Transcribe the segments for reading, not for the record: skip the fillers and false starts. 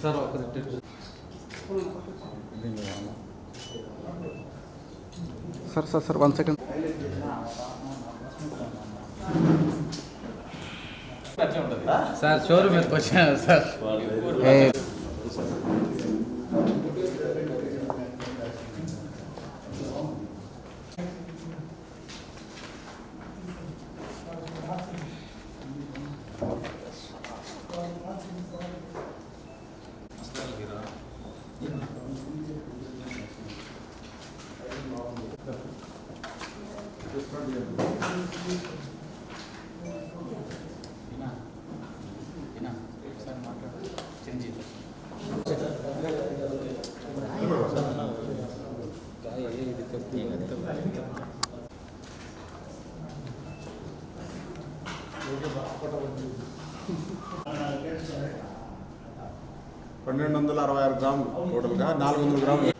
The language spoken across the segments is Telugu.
Sir sir sir sir 1 second sir showroom మీదకి వచ్చాను సార్. $1266 గ్రాములు టోటల్గా 400 గ్రాములు.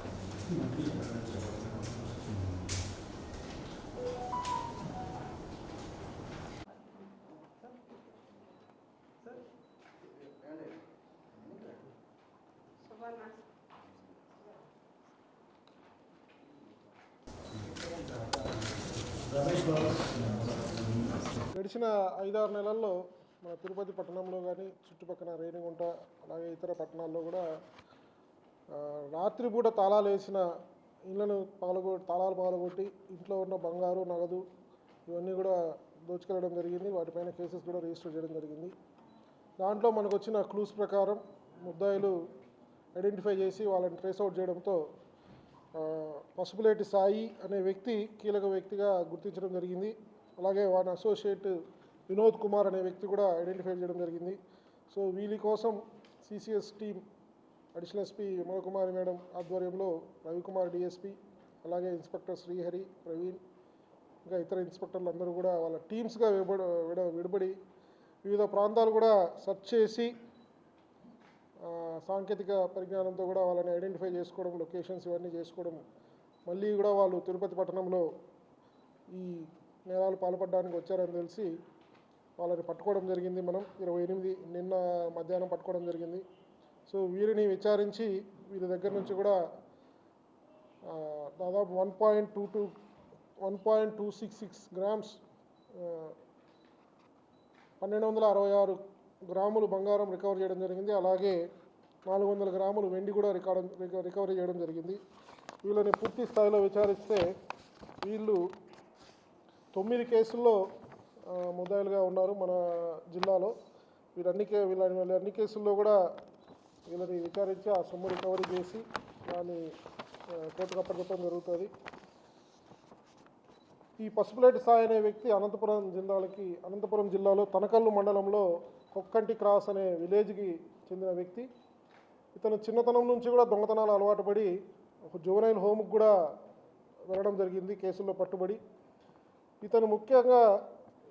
గడిచిన 5-6 నెలల్లో మన తిరుపతి పట్టణంలో కానీ చుట్టుపక్కల రేణిగుంట అలాగే ఇతర పట్టణాల్లో కూడా రాత్రిపూట తాళాలు వేసిన ఇళ్లను తాళాలు పాల్గొట్టి ఇంట్లో ఉన్న బంగారు నగదు ఇవన్నీ కూడా దోచుకెళ్ళడం జరిగింది. వాటిపైన కేసెస్ కూడా రిజిస్టర్ చేయడం జరిగింది. దాంట్లో మనకు వచ్చిన క్లూస్ ప్రకారం ముద్దాయిలు ఐడెంటిఫై చేసి వాళ్ళని ట్రేస్అవుట్ చేయడంతో పసుపులేటి సాయి అనే వ్యక్తి కీలక వ్యక్తిగా గుర్తించడం జరిగింది. అలాగే వారి అసోసియేట్ వినోద్ కుమార్ అనే వ్యక్తి కూడా ఐడెంటిఫై చేయడం జరిగింది. సో వీళ్ళ కోసం CCS team additional SP Vimalakumari madam ఆధ్వర్యంలో రవికుమార్ డిఎస్పీ అలాగే ఇన్స్పెక్టర్ శ్రీహరి ప్రవీణ్ ఇంకా ఇతర ఇన్స్పెక్టర్లు అందరూ కూడా వాళ్ళ టీమ్స్గా విడబడి వివిధ ప్రాంతాలు కూడా సెర్చ్ చేసి సాంకేతిక పరిజ్ఞానంతో కూడా వాళ్ళని ఐడెంటిఫై చేసుకోవడం లొకేషన్స్ ఇవన్నీ చేసుకోవడం మళ్ళీ కూడా వాళ్ళు తిరుపతి పట్టణంలో ఈ నేరాలు పాల్పడడానికి వచ్చారని తెలిసి వాళ్ళని పట్టుకోవడం జరిగింది. మనం 28 నిన్న మధ్యాహ్నం పట్టుకోవడం జరిగింది. సో వీరిని విచారించి వీరి దగ్గర నుంచి కూడా దాదాపు 1.266 గ్రామ్స్ 1266 గ్రాములు బంగారం రికవర్ చేయడం జరిగింది. అలాగే 400 గ్రాములు వెండి కూడా రికవరీ చేయడం జరిగింది. వీళ్ళని పూర్తి స్థాయిలో విచారిస్తే వీళ్ళు 9 కేసుల్లో ముద్దాయిలుగా ఉన్నారు మన జిల్లాలో. వీళ్ళన్ని కేసుల్లో కూడా వీళ్ళని విచారించి ఆ సొమ్ము రికవరీ చేసి దాన్ని కోర్టుకు అప్పగించడం జరుగుతుంది. ఈ పసుపులేటి సాయి అనే వ్యక్తి అనంతపురం జిల్లాలో తనకల్లు మండలంలో కొక్కంటి క్రాస్ అనే విలేజ్కి చెందిన వ్యక్తి. ఇతను చిన్నతనం నుంచి కూడా దొంగతనాలు అలవాటు పడి ఒక జువెనైల్ హోమ్కి కూడా వెళ్ళడం జరిగింది కేసుల్లో పట్టుబడి. ఇతను ముఖ్యంగా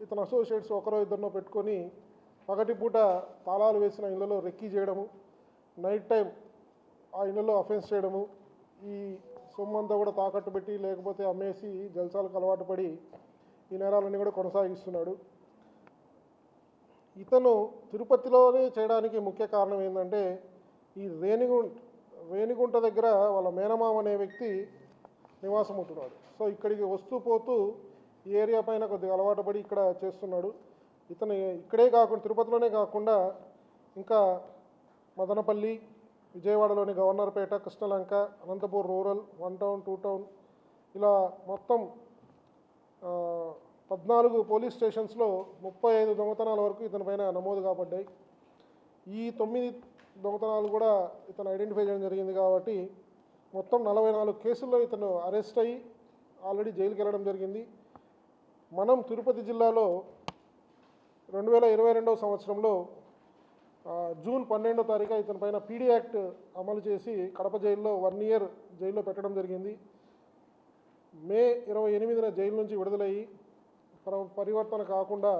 ఇతను అసోసియేట్స్ ఒకరో ఇద్దరినో పెట్టుకొని పగటిపూట తాళాలు వేసిన ఇళ్లలో రెక్కీ చేయడము, నైట్ టైం ఆ ఇళ్లలో అఫెన్స్ చేయడము, ఈ సొమ్మంతా కూడా తాకట్టు పెట్టి లేకపోతే అమ్మేసి జల్సాలకు అలవాటు పడి ఈ నేరాలన్నీ కూడా కొనసాగిస్తున్నాడు. ఇతను తిరుపతిలోనే చేయడానికి ముఖ్య కారణం ఏంటంటే ఈ రేణిగుంట దగ్గర వాళ్ళ మేనమామ అనే వ్యక్తి నివాసం ఉంటున్నాడు. సో ఇక్కడికి వస్తూ పోతూ ఈ ఏరియా పైన కొద్దిగా అలవాటు పడి ఇక్కడ చేస్తున్నాడు. ఇతను ఇక్కడే కాకుండా తిరుపతిలోనే కాకుండా ఇంకా మదనపల్లి, విజయవాడలోని Governorpet, Krishnalanka, Anantapur rural, 1 town 2 town ఇలా మొత్తం 14 పోలీస్ స్టేషన్స్లో 35 దొంగతనాల వరకు ఇతని పైన నమోదు కాబడ్డాయి. ఈ 9 దొంగతనాలు కూడా ఇతను ఐడెంటిఫై చేయడం జరిగింది కాబట్టి మొత్తం 44 కేసుల్లో ఇతను అరెస్ట్ అయ్యి ఆల్రెడీ జైలుకి వెళ్ళడం జరిగింది. మనం తిరుపతి జిల్లాలో 2022 సంవత్సరంలో జూన్ 12వ తారీఖు ఇతని పైన పీడీ యాక్ట్ అమలు చేసి కడప జైల్లో 1 ఇయర్ జైల్లో పెట్టడం జరిగింది. మే 28న జైలు నుంచి విడుదలయ్యి పరివర్తన కాకుండా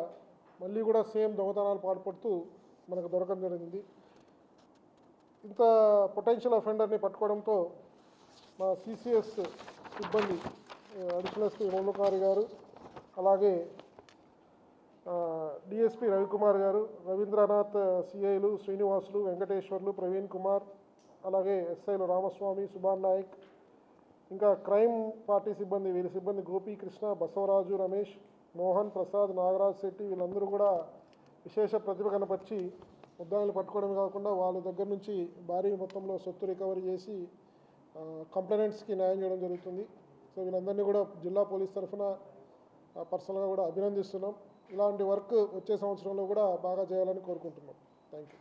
మళ్ళీ కూడా సేమ్ దొంగతనాలు పాల్పడుతూ మనకు దొరకడం జరిగింది. ఇంత పొటెన్షియల్ అఫెండర్ని పట్టుకోవడంతో మా సిసిఎస్ సిబ్బంది అడిషనల్ ఎస్పీ మౌలకారి గారు, అలాగే డిఎస్పి రవికుమార్ గారు, రవీంద్రనాథ్ సిఐలు శ్రీనివాసులు, వెంకటేశ్వర్లు, ప్రవీణ్ కుమార్, అలాగే ఎస్ఐలు రామస్వామి, సుభాన్ నాయక్, ఇంకా క్రైమ్ పార్టీ సిబ్బంది, వీరి సిబ్బంది గోపీకృష్ణ, బసవరాజు, రమేష్, మోహన్, ప్రసాద్, నాగరాజ్ శెట్టి, వీళ్ళందరూ కూడా విశేష ప్రతిభ కనపరిచి ముద్దాయిలు పట్టుకోవడమే కాకుండా వాళ్ళ దగ్గర నుంచి భారీ మొత్తంలో సొత్తు రికవరీ చేసి కంప్లైంట్స్కి న్యాయం చేయడం జరుగుతుంది. సో వీళ్ళందరినీ కూడా జిల్లా పోలీస్ తరఫున పర్సనల్గా కూడా అభినందిస్తున్నాం. ఇలాంటి వర్క్ వచ్చే సంవత్సరంలో కూడా బాగా చేయాలని కోరుకుంటున్నాం. Thank you.